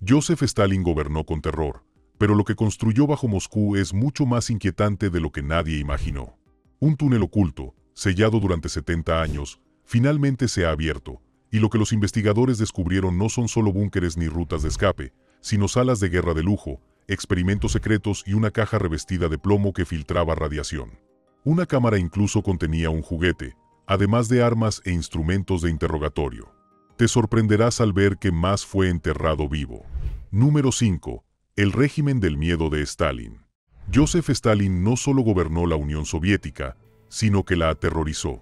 Joseph Stalin gobernó con terror, pero lo que construyó bajo Moscú es mucho más inquietante de lo que nadie imaginó. Un túnel oculto, sellado durante 70 años, finalmente se ha abierto, y lo que los investigadores descubrieron no son solo búnkeres ni rutas de escape, sino salas de guerra de lujo, experimentos secretos y una caja revestida de plomo que filtraba radiación. Una cámara incluso contenía un juguete, además de armas e instrumentos de interrogatorio. Te sorprenderás al ver que más fue enterrado vivo. Número 5. El régimen del miedo de Stalin. Joseph Stalin no solo gobernó la Unión Soviética, sino que la aterrorizó.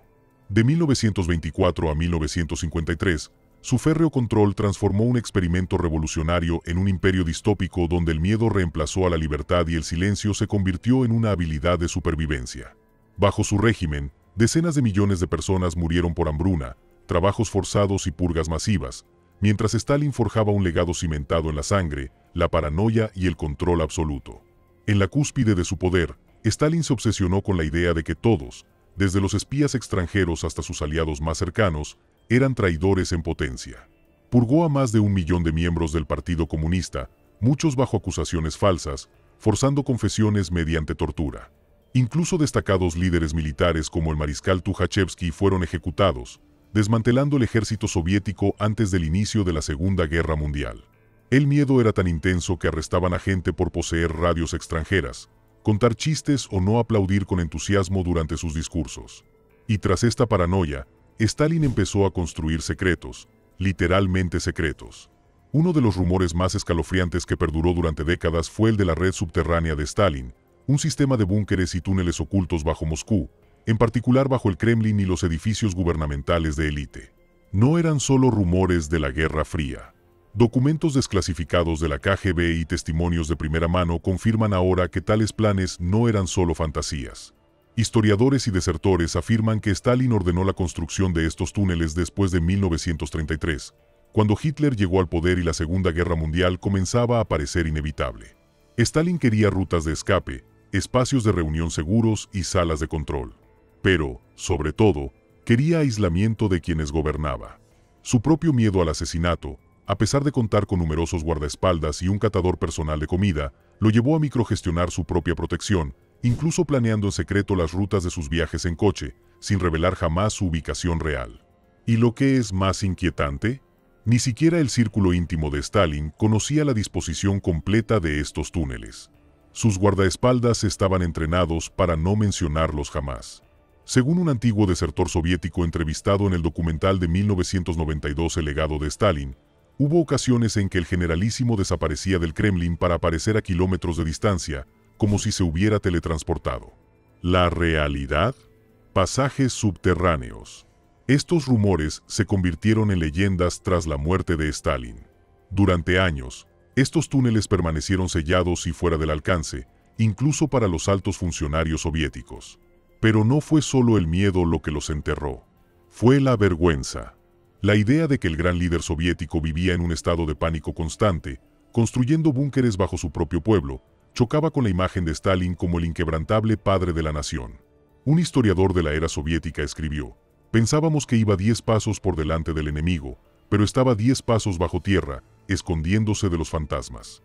De 1924 a 1953, su férreo control transformó un experimento revolucionario en un imperio distópico donde el miedo reemplazó a la libertad y el silencio se convirtió en una habilidad de supervivencia. Bajo su régimen, decenas de millones de personas murieron por hambruna, trabajos forzados y purgas masivas, mientras Stalin forjaba un legado cimentado en la sangre, la paranoia y el control absoluto. En la cúspide de su poder, Stalin se obsesionó con la idea de que todos, desde los espías extranjeros hasta sus aliados más cercanos, eran traidores en potencia. Purgó a más de 1 millón de miembros del Partido Comunista, muchos bajo acusaciones falsas, forzando confesiones mediante tortura. Incluso destacados líderes militares como el mariscal Tukhachevsky fueron ejecutados, desmantelando el ejército soviético antes del inicio de la Segunda Guerra Mundial. El miedo era tan intenso que arrestaban a gente por poseer radios extranjeras, contar chistes o no aplaudir con entusiasmo durante sus discursos. Y tras esta paranoia, Stalin empezó a construir secretos, literalmente secretos. Uno de los rumores más escalofriantes que perduró durante décadas fue el de la red subterránea de Stalin, un sistema de búnkeres y túneles ocultos bajo Moscú, en particular bajo el Kremlin y los edificios gubernamentales de élite. No eran solo rumores de la Guerra Fría. Documentos desclasificados de la KGB y testimonios de primera mano confirman ahora que tales planes no eran solo fantasías. Historiadores y desertores afirman que Stalin ordenó la construcción de estos túneles después de 1933, cuando Hitler llegó al poder y la Segunda Guerra Mundial comenzaba a parecer inevitable. Stalin quería rutas de escape, espacios de reunión seguros y salas de control. Pero, sobre todo, quería aislamiento de quienes gobernaba. Su propio miedo al asesinato, a pesar de contar con numerosos guardaespaldas y un catador personal de comida, lo llevó a microgestionar su propia protección, incluso planeando en secreto las rutas de sus viajes en coche, sin revelar jamás su ubicación real. ¿Y lo que es más inquietante? Ni siquiera el círculo íntimo de Stalin conocía la disposición completa de estos túneles. Sus guardaespaldas estaban entrenados para no mencionarlos jamás. Según un antiguo desertor soviético entrevistado en el documental de 1992 El legado de Stalin, hubo ocasiones en que el generalísimo desaparecía del Kremlin para aparecer a kilómetros de distancia, como si se hubiera teletransportado. ¿La realidad? Pasajes subterráneos. Estos rumores se convirtieron en leyendas tras la muerte de Stalin. Durante años, estos túneles permanecieron sellados y fuera del alcance, incluso para los altos funcionarios soviéticos. Pero no fue solo el miedo lo que los enterró. Fue la vergüenza. La idea de que el gran líder soviético vivía en un estado de pánico constante, construyendo búnkeres bajo su propio pueblo, chocaba con la imagen de Stalin como el inquebrantable padre de la nación. Un historiador de la era soviética escribió: «Pensábamos que iba 10 pasos por delante del enemigo, pero estaba 10 pasos bajo tierra, escondiéndose de los fantasmas».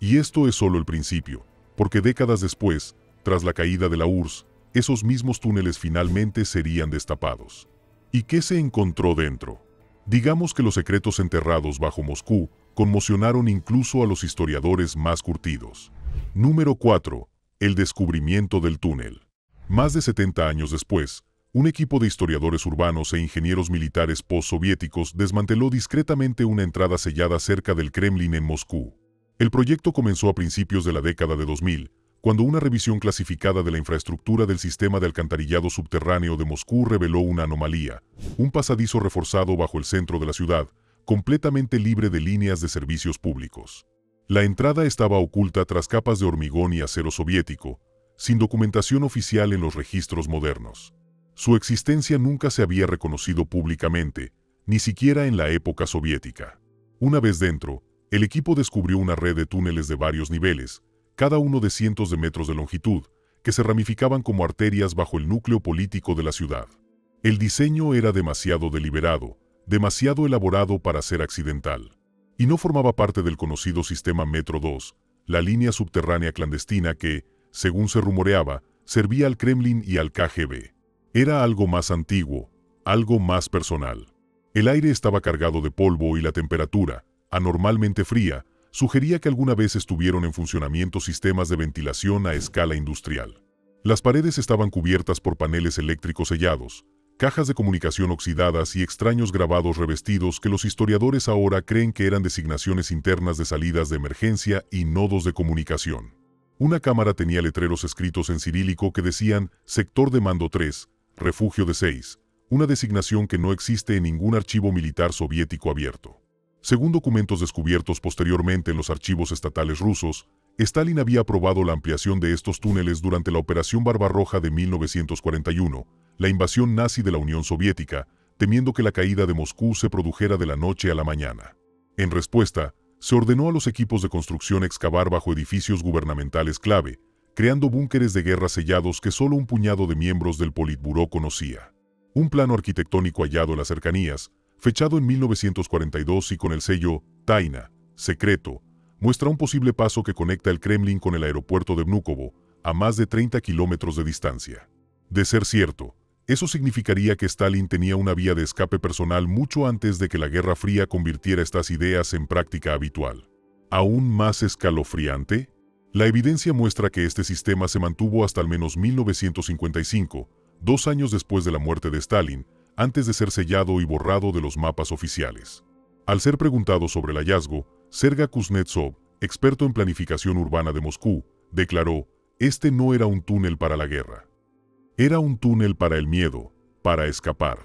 Y esto es solo el principio, porque décadas después, tras la caída de la URSS, esos mismos túneles finalmente serían destapados. ¿Y qué se encontró dentro? Digamos que los secretos enterrados bajo Moscú conmocionaron incluso a los historiadores más curtidos. Número 4. El descubrimiento del túnel. Más de 70 años después, un equipo de historiadores urbanos e ingenieros militares postsoviéticos desmanteló discretamente una entrada sellada cerca del Kremlin en Moscú. El proyecto comenzó a principios de la década de 2000, cuando una revisión clasificada de la infraestructura del sistema de alcantarillado subterráneo de Moscú reveló una anomalía: un pasadizo reforzado bajo el centro de la ciudad, completamente libre de líneas de servicios públicos. La entrada estaba oculta tras capas de hormigón y acero soviético, sin documentación oficial en los registros modernos. Su existencia nunca se había reconocido públicamente, ni siquiera en la época soviética. Una vez dentro, el equipo descubrió una red de túneles de varios niveles, cada uno de cientos de metros de longitud, que se ramificaban como arterias bajo el núcleo político de la ciudad. El diseño era demasiado deliberado, demasiado elaborado para ser accidental. y no formaba parte del conocido sistema Metro 2, la línea subterránea clandestina que, según se rumoreaba, servía al Kremlin y al KGB. Era algo más antiguo, algo más personal. El aire estaba cargado de polvo y la temperatura, anormalmente fría, sugería que alguna vez estuvieron en funcionamiento sistemas de ventilación a escala industrial. Las paredes estaban cubiertas por paneles eléctricos sellados, cajas de comunicación oxidadas y extraños grabados revestidos que los historiadores ahora creen que eran designaciones internas de salidas de emergencia y nodos de comunicación. Una cámara tenía letreros escritos en cirílico que decían Sector de Mando 3, Refugio de 6, una designación que no existe en ningún archivo militar soviético abierto. Según documentos descubiertos posteriormente en los archivos estatales rusos, Stalin había aprobado la ampliación de estos túneles durante la Operación Barbarroja de 1941, la invasión nazi de la Unión Soviética, temiendo que la caída de Moscú se produjera de la noche a la mañana. En respuesta, se ordenó a los equipos de construcción excavar bajo edificios gubernamentales clave, creando búnkeres de guerra sellados que solo un puñado de miembros del Politburó conocía. Un plano arquitectónico hallado en las cercanías, fechado en 1942 y con el sello Taina, secreto, muestra un posible paso que conecta el Kremlin con el aeropuerto de Vnukovo, a más de 30 kilómetros de distancia. De ser cierto, eso significaría que Stalin tenía una vía de escape personal mucho antes de que la Guerra Fría convirtiera estas ideas en práctica habitual. ¿Aún más escalofriante? La evidencia muestra que este sistema se mantuvo hasta al menos 1955, 2 años después de la muerte de Stalin, antes de ser sellado y borrado de los mapas oficiales. Al ser preguntado sobre el hallazgo, Sergei Kuznetsov, experto en planificación urbana de Moscú, declaró: "Este no era un túnel para la guerra. Era un túnel para el miedo, para escapar.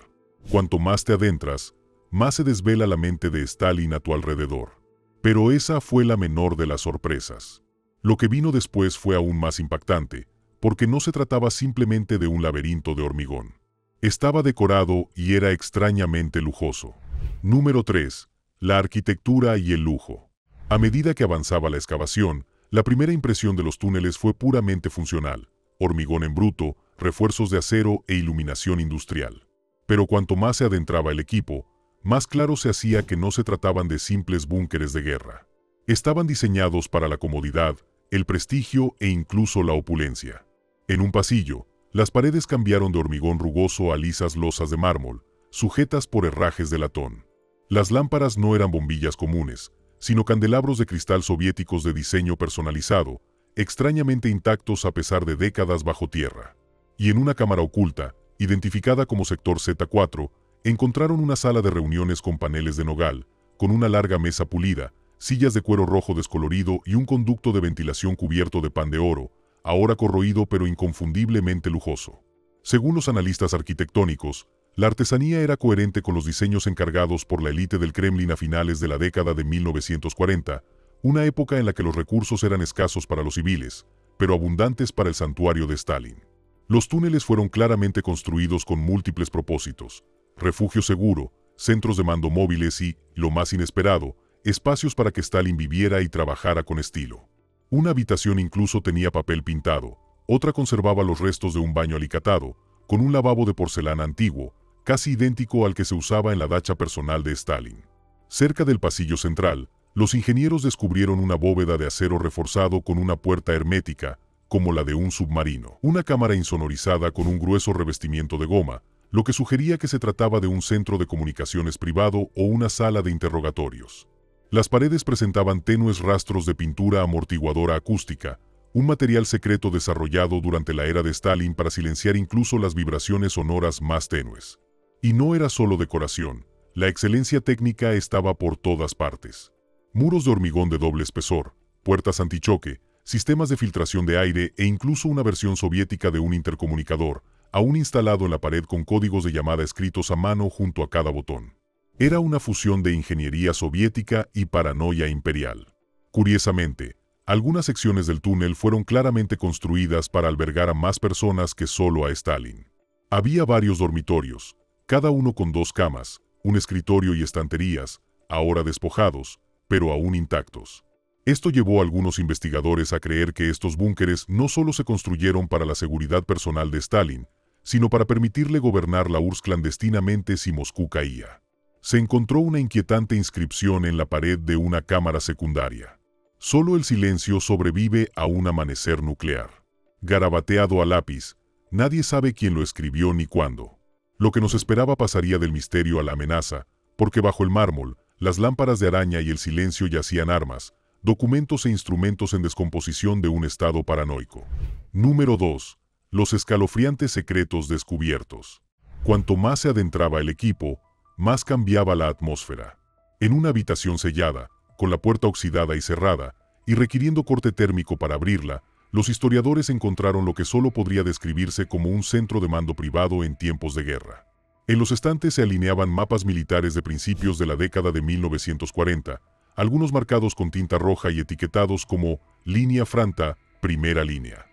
Cuanto más te adentras, más se desvela la mente de Stalin a tu alrededor". Pero esa fue la menor de las sorpresas. Lo que vino después fue aún más impactante, porque no se trataba simplemente de un laberinto de hormigón. Estaba decorado y era extrañamente lujoso. Número 3. La arquitectura y el lujo. A medida que avanzaba la excavación, la primera impresión de los túneles fue puramente funcional: hormigón en bruto, refuerzos de acero e iluminación industrial. Pero cuanto más se adentraba el equipo, más claro se hacía que no se trataban de simples búnkeres de guerra. Estaban diseñados para la comodidad, el prestigio e incluso la opulencia. En un pasillo, las paredes cambiaron de hormigón rugoso a lisas losas de mármol, sujetas por herrajes de latón. Las lámparas no eran bombillas comunes, sino candelabros de cristal soviéticos de diseño personalizado, extrañamente intactos a pesar de décadas bajo tierra. Y en una cámara oculta, identificada como Sector Z4, encontraron una sala de reuniones con paneles de nogal, con una larga mesa pulida, sillas de cuero rojo descolorido y un conducto de ventilación cubierto de pan de oro, ahora corroído pero inconfundiblemente lujoso. Según los analistas arquitectónicos, la artesanía era coherente con los diseños encargados por la élite del Kremlin a finales de la década de 1940, una época en la que los recursos eran escasos para los civiles, pero abundantes para el santuario de Stalin. Los túneles fueron claramente construidos con múltiples propósitos: refugio seguro, centros de mando móviles y, lo más inesperado, espacios para que Stalin viviera y trabajara con estilo. Una habitación incluso tenía papel pintado, otra conservaba los restos de un baño alicatado, con un lavabo de porcelana antiguo, casi idéntico al que se usaba en la dacha personal de Stalin. Cerca del pasillo central, los ingenieros descubrieron una bóveda de acero reforzado con una puerta hermética, como la de un submarino. Una cámara insonorizada con un grueso revestimiento de goma, lo que sugería que se trataba de un centro de comunicaciones privado o una sala de interrogatorios. Las paredes presentaban tenues rastros de pintura amortiguadora acústica, un material secreto desarrollado durante la era de Stalin para silenciar incluso las vibraciones sonoras más tenues. Y no era solo decoración, la excelencia técnica estaba por todas partes. Muros de hormigón de doble espesor, puertas antichoque, sistemas de filtración de aire e incluso una versión soviética de un intercomunicador, aún instalado en la pared con códigos de llamada escritos a mano junto a cada botón. Era una fusión de ingeniería soviética y paranoia imperial. Curiosamente, algunas secciones del túnel fueron claramente construidas para albergar a más personas que solo a Stalin. Había varios dormitorios, cada uno con 2 camas, un escritorio y estanterías, ahora despojados, pero aún intactos. Esto llevó a algunos investigadores a creer que estos búnkeres no solo se construyeron para la seguridad personal de Stalin, sino para permitirle gobernar la URSS clandestinamente si Moscú caía. se encontró una inquietante inscripción en la pared de una cámara secundaria. Solo el silencio sobrevive a un amanecer nuclear. Garabateado a lápiz, nadie sabe quién lo escribió ni cuándo. Lo que nos esperaba pasaría del misterio a la amenaza, porque bajo el mármol, las lámparas de araña y el silencio yacían armas, documentos e instrumentos en descomposición de un estado paranoico. Número 2. Los escalofriantes secretos descubiertos. Cuanto más se adentraba el equipo, más cambiaba la atmósfera. En una habitación sellada, con la puerta oxidada y cerrada, y requiriendo corte térmico para abrirla, los historiadores encontraron lo que solo podría describirse como un centro de mando privado en tiempos de guerra. En los estantes se alineaban mapas militares de principios de la década de 1940, algunos marcados con tinta roja y etiquetados como Línea Franta, Primera Línea.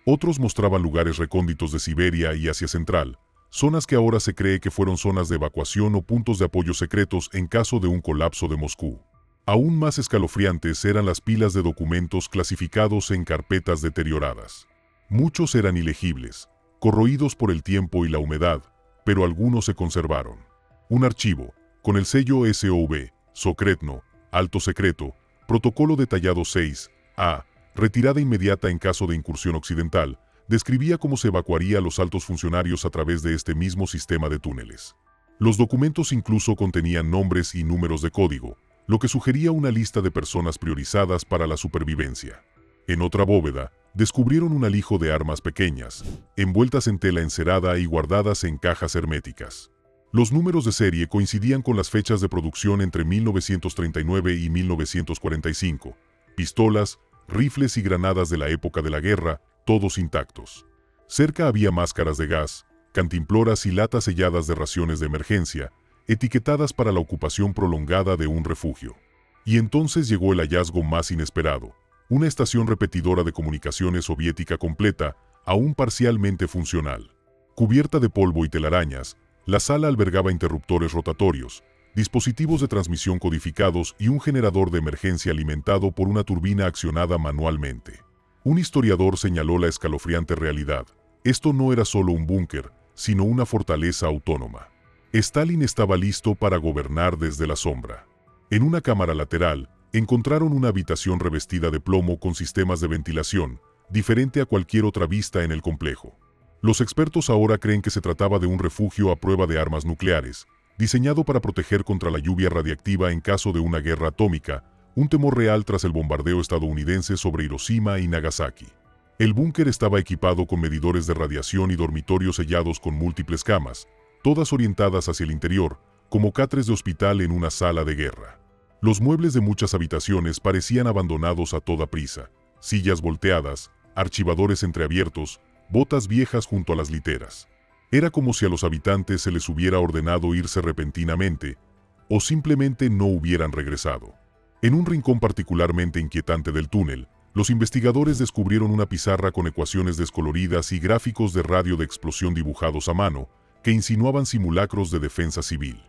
Otros mostraban lugares recónditos de Siberia y Asia Central, zonas que ahora se cree que fueron zonas de evacuación o puntos de apoyo secretos en caso de un colapso de Moscú. Aún más escalofriantes eran las pilas de documentos clasificados en carpetas deterioradas. Muchos eran ilegibles, corroídos por el tiempo y la humedad, pero algunos se conservaron. Un archivo, con el sello SOV, Secretno, Alto Secreto, Protocolo Detallado 6A, retirada inmediata en caso de incursión occidental, describía cómo se evacuaría a los altos funcionarios a través de este mismo sistema de túneles. Los documentos incluso contenían nombres y números de código, lo que sugería una lista de personas priorizadas para la supervivencia. En otra bóveda, descubrieron un alijo de armas pequeñas, envueltas en tela encerada y guardadas en cajas herméticas. Los números de serie coincidían con las fechas de producción entre 1939 y 1945. Pistolas, rifles y granadas de la época de la guerra, todos intactos. Cerca había máscaras de gas, cantimploras y latas selladas de raciones de emergencia, etiquetadas para la ocupación prolongada de un refugio. Y entonces llegó el hallazgo más inesperado, una estación repetidora de comunicaciones soviética completa, aún parcialmente funcional. Cubierta de polvo y telarañas, la sala albergaba interruptores rotatorios, dispositivos de transmisión codificados y un generador de emergencia alimentado por una turbina accionada manualmente. Un historiador señaló la escalofriante realidad. Esto no era solo un búnker, sino una fortaleza autónoma. Stalin estaba listo para gobernar desde la sombra. En una cámara lateral, encontraron una habitación revestida de plomo con sistemas de ventilación, diferente a cualquier otra vista en el complejo. Los expertos ahora creen que se trataba de un refugio a prueba de armas nucleares, diseñado para proteger contra la lluvia radiactiva en caso de una guerra atómica, un temor real tras el bombardeo estadounidense sobre Hiroshima y Nagasaki. El búnker estaba equipado con medidores de radiación y dormitorios sellados con múltiples camas, todas orientadas hacia el interior, como catres de hospital en una sala de guerra. Los muebles de muchas habitaciones parecían abandonados a toda prisa, sillas volteadas, archivadores entreabiertos, botas viejas junto a las literas. Era como si a los habitantes se les hubiera ordenado irse repentinamente, o simplemente no hubieran regresado. En un rincón particularmente inquietante del túnel, los investigadores descubrieron una pizarra con ecuaciones descoloridas y gráficos de radio de explosión dibujados a mano, que insinuaban simulacros de defensa civil.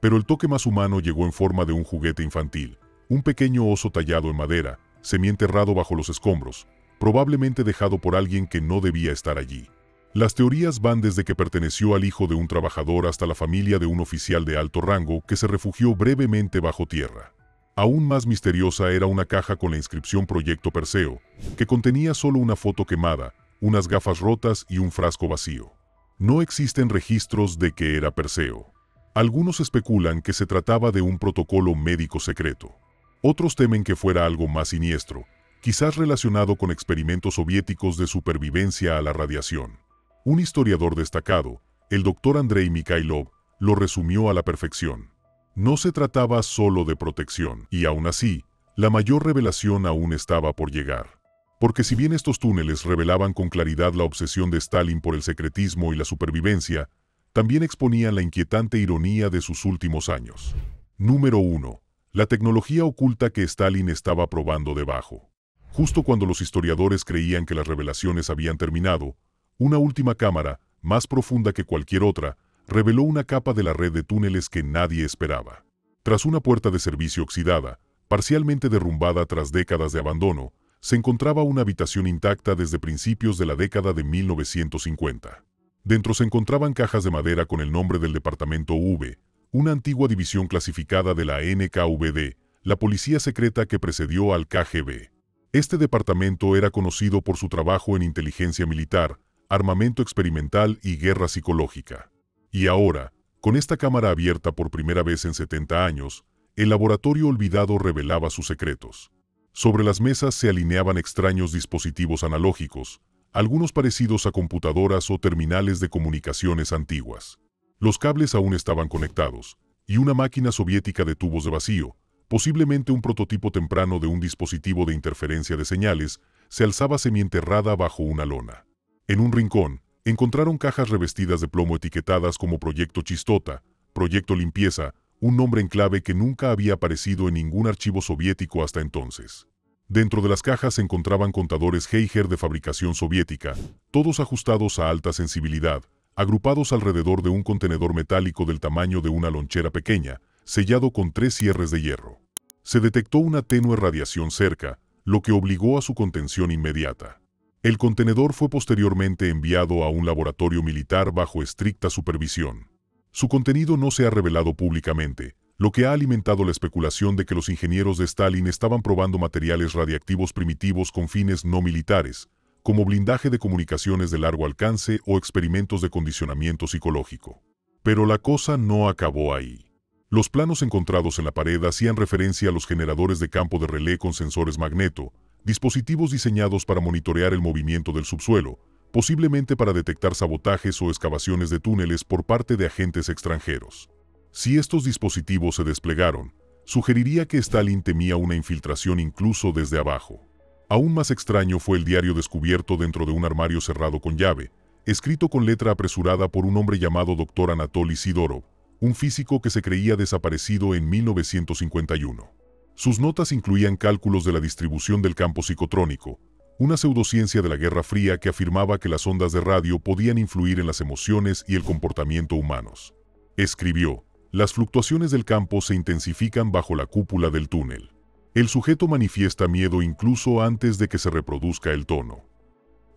Pero el toque más humano llegó en forma de un juguete infantil, un pequeño oso tallado en madera, semienterrado bajo los escombros, probablemente dejado por alguien que no debía estar allí. Las teorías van desde que perteneció al hijo de un trabajador hasta la familia de un oficial de alto rango que se refugió brevemente bajo tierra. Aún más misteriosa era una caja con la inscripción Proyecto Perseo, que contenía solo una foto quemada, unas gafas rotas y un frasco vacío. No existen registros de que era Perseo. Algunos especulan que se trataba de un protocolo médico secreto. Otros temen que fuera algo más siniestro, quizás relacionado con experimentos soviéticos de supervivencia a la radiación. Un historiador destacado, el Dr. Andrei Mikhailov, lo resumió a la perfección. No se trataba solo de protección, y aún así, la mayor revelación aún estaba por llegar. Porque si bien estos túneles revelaban con claridad la obsesión de Stalin por el secretismo y la supervivencia, también exponían la inquietante ironía de sus últimos años. Número 1. La tecnología oculta que Stalin estaba probando debajo. Justo cuando los historiadores creían que las revelaciones habían terminado, una última cámara, más profunda que cualquier otra, reveló una capa de la red de túneles que nadie esperaba. Tras una puerta de servicio oxidada, parcialmente derrumbada tras décadas de abandono, se encontraba una habitación intacta desde principios de la década de 1950. Dentro se encontraban cajas de madera con el nombre del departamento V, una antigua división clasificada de la NKVD, la policía secreta que precedió al KGB. Este departamento era conocido por su trabajo en inteligencia militar, armamento experimental y guerra psicológica. Y ahora, con esta cámara abierta por primera vez en 70 años, el laboratorio olvidado revelaba sus secretos. Sobre las mesas se alineaban extraños dispositivos analógicos, algunos parecidos a computadoras o terminales de comunicaciones antiguas. Los cables aún estaban conectados, y una máquina soviética de tubos de vacío, posiblemente un prototipo temprano de un dispositivo de interferencia de señales, se alzaba semienterrada bajo una lona. En un rincón, encontraron cajas revestidas de plomo etiquetadas como Proyecto Chistota, Proyecto Limpieza, un nombre en clave que nunca había aparecido en ningún archivo soviético hasta entonces. Dentro de las cajas se encontraban contadores Geiger de fabricación soviética, todos ajustados a alta sensibilidad, agrupados alrededor de un contenedor metálico del tamaño de una lonchera pequeña, sellado con 3 cierres de hierro. Se detectó una tenue radiación cerca, lo que obligó a su contención inmediata. El contenedor fue posteriormente enviado a un laboratorio militar bajo estricta supervisión. Su contenido no se ha revelado públicamente, lo que ha alimentado la especulación de que los ingenieros de Stalin estaban probando materiales radiactivos primitivos con fines no militares, como blindaje de comunicaciones de largo alcance o experimentos de condicionamiento psicológico. Pero la cosa no acabó ahí. Los planos encontrados en la pared hacían referencia a los generadores de campo de relé con sensores magneto, dispositivos diseñados para monitorear el movimiento del subsuelo, posiblemente para detectar sabotajes o excavaciones de túneles por parte de agentes extranjeros. Si estos dispositivos se desplegaron, sugeriría que Stalin temía una infiltración incluso desde abajo. Aún más extraño fue el diario descubierto dentro de un armario cerrado con llave, escrito con letra apresurada por un hombre llamado Dr. Anatoly Sidorov, un físico que se creía desaparecido en 1951. Sus notas incluían cálculos de la distribución del campo psicotrónico, una pseudociencia de la Guerra Fría que afirmaba que las ondas de radio podían influir en las emociones y el comportamiento humanos. Escribió: las fluctuaciones del campo se intensifican bajo la cúpula del túnel. El sujeto manifiesta miedo incluso antes de que se reproduzca el tono.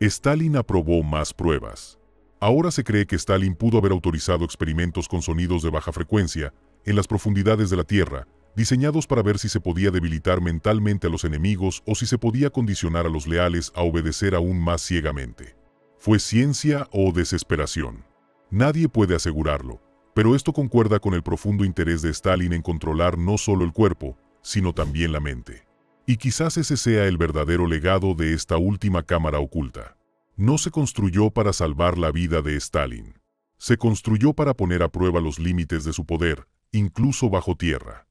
Stalin aprobó más pruebas. Ahora se cree que Stalin pudo haber autorizado experimentos con sonidos de baja frecuencia en las profundidades de la Tierra, diseñados para ver si se podía debilitar mentalmente a los enemigos o si se podía condicionar a los leales a obedecer aún más ciegamente. ¿Fue ciencia o desesperación? Nadie puede asegurarlo, pero esto concuerda con el profundo interés de Stalin en controlar no solo el cuerpo, sino también la mente. Y quizás ese sea el verdadero legado de esta última cámara oculta. No se construyó para salvar la vida de Stalin. Se construyó para poner a prueba los límites de su poder, incluso bajo tierra.